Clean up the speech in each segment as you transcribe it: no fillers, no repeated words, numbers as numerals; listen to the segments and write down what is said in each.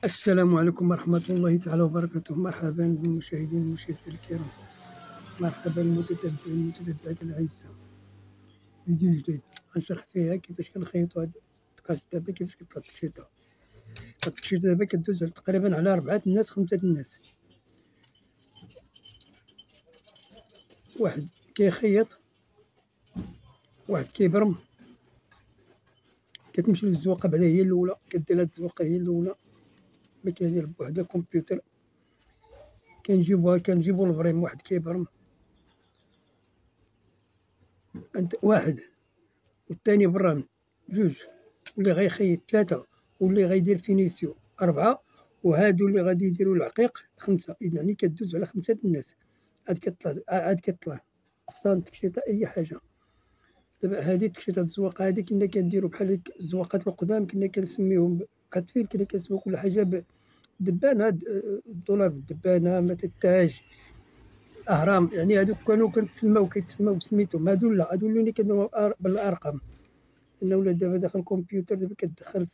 السلام عليكم ورحمة الله تعالى وبركاته. مرحبا بالمشاهدين والمشاهدات الكرام، مرحبا المتتبعات الأعزاء. فيديو جديد غنشرح فيها كيفاش كنخيطو هاد التقاش. دابا كيفاش كطلع التكشيطة. هاد التكشيطة دابا كدوز تقريبا على 4 الناس 5 الناس. واحد كيخيط، واحد كيبرم، كتمشي للزواقة بعدا هي الأولى، كدير هاد الزواقة هي الأولى، الماكينة ديال بوحدها كمبيوتر. كنجيبو البريم، واحد كيبرم، أنت واحد والثاني برام، جوج، واللي غيخيط 3، واللي غيدير فينيسيو 4، وهادو اللي غادي يديرو العقيق 5. يعني كدوز على 5 الناس. عاد كطلع قفطان، تكشيطة، أي حاجة. دابا هادي تكشيطة الزواقة هادي كنا كنديرو بحال الزواقات القدام، كنا كنسميوهم كتفيل، كنا كنسميو كل حاجة بدبان. هاد الدولاب الدبانة، مثل التاج، أهرام، يعني هادو كانوا كيتسماو بسميتهم. هادو لا، هادو اللي كنديرو بالأرقام. لأن ولات دابا داخل الكمبيوتر، دابا كتدخل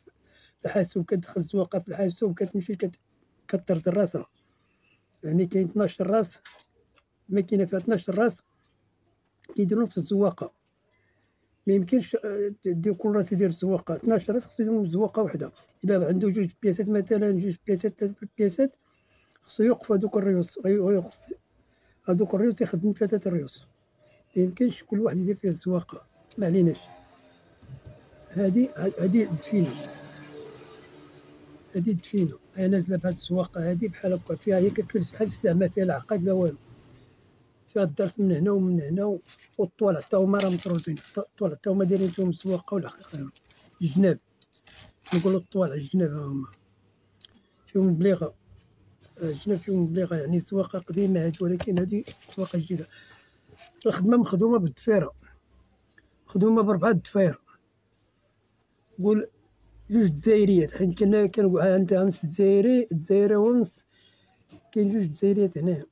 في الحاسوب، كتدخل الزواقة في الحاسوب، كتمشي كطرز راسها. يعني كاين 12 راس، ماكينة فيها 12 راس كيديرون في الزواقة. ميمكنش دير كل راس يدير الزواقة. 12 راس خصو يديرهم زواقة وحدة. إلا عنده 2 بياسات مثلا، 2 بياسات، 3 بياسات، خصو يوقف هادوك الريوس. هادوك الريوس يخدم 3 الريوس. ميمكنش كل واحد يدير فيه الزواقة. معليناش. هادي الدفينة، هادي الدفينة، هي نازلة بهاد الزواقة هادي بحال هكا. فيها هي كتلبس بحال السلعة، ما فيها لا عقاد لا والو. فيها الدرس من هنا ومن هنا، والطوال حتى هما راه مطروزين. الطوال حتى هما دايرين فيهم الزواقة والحقيقة. الجناب، نقولو الطوال على الجناب ها هما فيهم البليغة. الجناب فيهم البليغة، يعني الزواقة قديمة هادي، ولكن هادي زواقة جديدة. الخدمة مخدومة بالضفيرة، مخدومة ب4 الضفاير. قول 2 دزايريات، حيت كنقول انت نص دزايري ونص. كاين 2 دزايريات هنايا.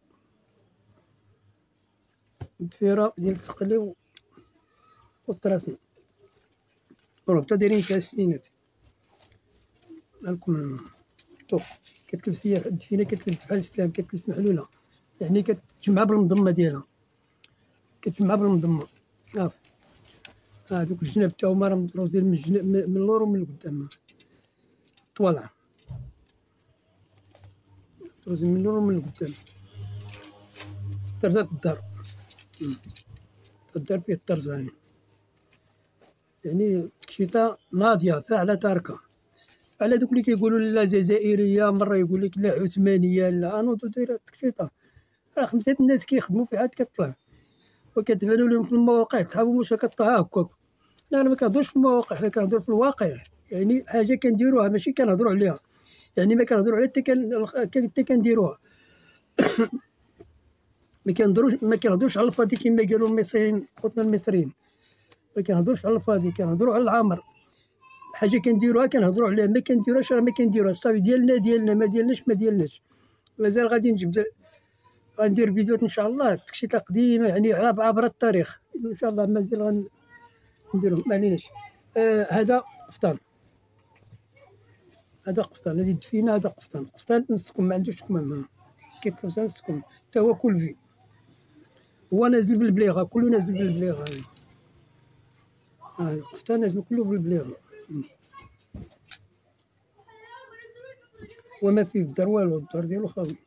الضفيرة ديال السقلي والطراسني، وربطة دايرين فيها السنينات. هاكم طوق. كتلبس هي الدفينة، كتلبس بحال السلام، كتلبس محلولة، يعني كتجمع بالمضمة ديالها، كتجمع بالمضمة. هادوك الجناب تا هما راه مطروزين من اللور ومن القدام. طوالع مطروزين من اللور ومن القدام. طرزات الدار، الدار فيه الطرزة، يعني تكشيطة ناضية فاعلة تاركة. على دوك اللي كيقولوا لا جزائرية، مرة يقول لك لا عثمانية، لا نوضو دايرة تكشيطة. راه 5 الناس كيخدموا فيها، عاد كطلع وكتبانوا لهم في المواقع تحابوا واش كطلع هكاك. لا أنا مكنهضرش في المواقع، حنا كنهضروا في الواقع. يعني حاجة كنديروها ماشي كنهضروا عليها، يعني ما كنهضروا عليها حتى كنديروها. ما كنهضروش على الفاضي كما قالوا المصريين، خوتنا المصريين. ما كنهضروش على الفاضي، كنهضروا على العامر. حاجة كنديروها كنهضروا عليها، ما كنديروهاش راه ما كنديروهاش. صافي ديالنا، ما ديالناش ما ديالناش. مازال غادي غندير فيديوهات ان شاء الله تكشيطة قديمة، يعني عبر التاريخ ان شاء الله. مازال غنديرهم، معليناش. هذا قفطان، هذا قفطان، هذه الدفينة، هذا قفطان نص كم، ما عندوش كمام. كيتلبس نص كم، تا هو كلفي، هو نازل بالبليغة، كله نازل بالبليغة. القفطان نازل كله بالبليغة، وما فيه الدار والو، الدار ديالو خاوي.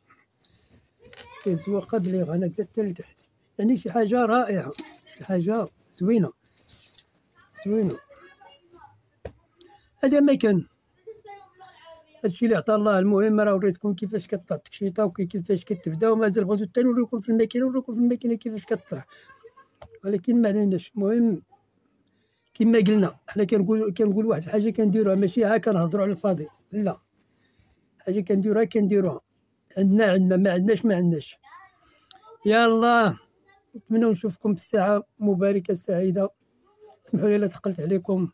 فيه الزواقة بليغة نازلة حتى لتحت. يعني شي حاجة رائعة، شي حاجة زوينة. هذا ما كان. هادشي اللي عطا الله. المهم راه وريتكم كيفاش كطلع التكشيطة وكيفاش كتبدا، ومازال بغيتو حتى نوريكم في الماكينة كيفاش كطلع، ولكن ما عليناش. المهم كما قلنا، حنا كنقول واحد الحاجة كنديروها، ماشي ها كنهضروا على الفاضي، لا. حاجة كنديروها. عندنا، ما عندناش. يلا، نتمنى نشوفكم في الساعة مباركة سعيدة. اسمحوا لي إلا ثقلت عليكم.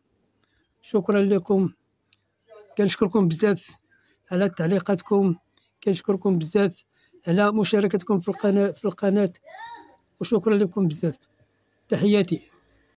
شكرا لكم، كنشكركم بزاف على تعليقاتكم، كنشكركم بزاف على مشاركتكم في القناة، وشكرا لكم بزاف. تحياتي.